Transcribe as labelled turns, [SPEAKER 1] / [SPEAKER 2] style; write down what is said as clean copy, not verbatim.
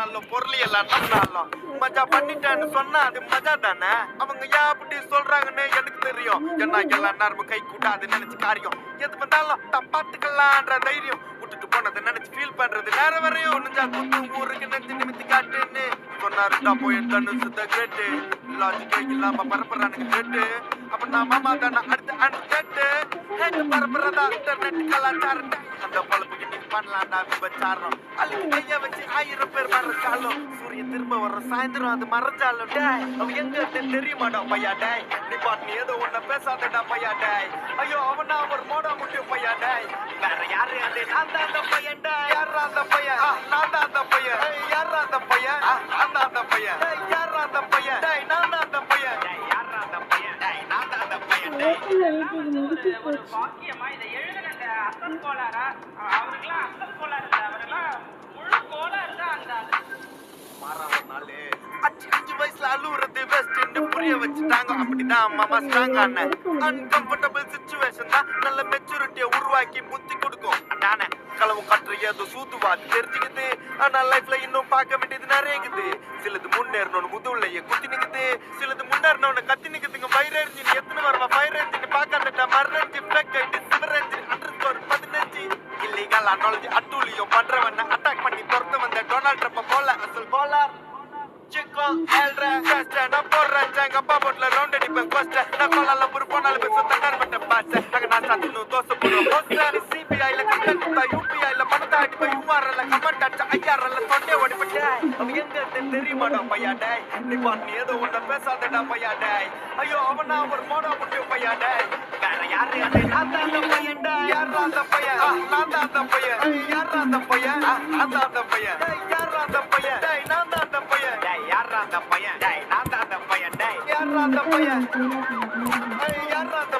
[SPEAKER 1] பண்ணாலும் பொருள் எல்லாம் நம்மளாலும் மஜா பண்ணிட்டேன்னு சொன்னா அது மஜா தானே. அவங்க ஏன் அப்படி சொல்றாங்கன்னு எனக்கு தெரியும். என்ன எல்லாம் நேரமும் கை கூட்டாது நினைச்சு காரியம் எது வந்தாலும் தான் பாத்துக்கலான்ற தைரியம் விட்டுட்டு போனதை நினைச்சு ஃபீல் பண்றது நேரம் வரையும் நெஞ்சா குத்து ஊருக்கு நெஞ்சு நிமித்தி காட்டுன்னு சொன்னாருடா போய் தனுசு த கிரேட்டு லாஜிக்கே இல்லாம பரப்புறானுங்க கேட்டு அப்ப நான் மாமா தானே அடுத்து அனுப்பிட்டு கேட்டு பரப்புறதா இன்டர்நெட் கலாச்சாரம் அந்த பொழப்புக்கு நீ பண்ணலாம்டா விபச்சாரம் அழுக்கு கைய வச்சு 1000 பேர் மறைச்சாலும் சூரியன் திரும்ப வர்ற சாயந்தரம் அது மறைஞ்சாலும் டேய் அவன் எங்க தெரியுமாடா பையா டேய் நீ பாட்டு ஏதோ ஒன்ன பேசாதடா பையா டேய் ஐயோ அவனா ஒரு மோடா முட்டியும் பையா டேய் வேற யாரு அது நான் தான் அந்த பையன் டேய் யாரா அந்த பையன் நான் தான் அந்த பையன் யாரா அந்த பையன் நான் தான் அந்த பையன் யாரா அந்த பையன் டேய் நான் தான் அந்த பையன் டேய் யாரா அந்த பையன் டேய் நான் தான் அந்த பையன் டேய்
[SPEAKER 2] ஒரு பாக்கியமா இதை எழுதுனங்க அசல் கோளாரா அவருக்கெல்லாம் அசல் கோளாறு இல்லை அவரெல்லாம் முழு கோளாறு தான் அந்த
[SPEAKER 1] மாறானாலே 5 வயசுல அழுவுறது பெஸ்ட்னு புரிய வச்சுட்டாங்க. அப்படிதான் மாமா ஸ்ட்ராங் ஆன அன்கம்ஃபர்டபிள் சிச்சுவேஷன் தான் நல்ல மெச்சூரிட்டியை உருவாக்கி புத்தி கொடுக்கும். அதானே களவும் கட்டுற ஏதோ சூதுவாது தெரிஞ்சுக்குது. ஆனா லைஃப்ல இன்னும் பார்க்க வேண்டியது நிறைய இருக்குது. சிலது முன்னேறணும்னு முதுவுலையே குத்தி நிக்குது, சிலது முன்னேறணும்னு கத்தி நிக்குதுங்க. ஃபயர் என்ஜின் எத்தனை வரவா ஃபயர் என்ஜின் பார்க்காதட்டா மரணி ஃபேக் ஐடி சிவர் என்ஜின் அண்டர்ஸ்கோர் 15 இல்லீகல் அனாலஜி அட்டூழியம் பண்றவன அட்டாக் பண்ணி துரத்த வந்த டொனால்ட் ட்ரம்ப் போல அசல் Kolar Chico, el resto, no porra, changa, pavotla, round it, but first, no call a lumber, ponal, but so that but the pass, I can ask you to so put a poster, CPI, like a UPI, la Mata, but you are like a Mata, I are a Sunday, what if I die? I'm younger than the Rimon of my day. They want me the one the best of the Dapaya day. Are you over now or more of your Paya day? Yari, Nanda the Paya day, Yara the Paya, Nanda the Paya, Yara the Paya, Nanda the Paya, Yara the Paya, Nanda the Paya. யாரா அந்த பையன் டேய் நான் தான் அந்த பையன் டேய் யாரா அந்த பையன் யாரா அந்த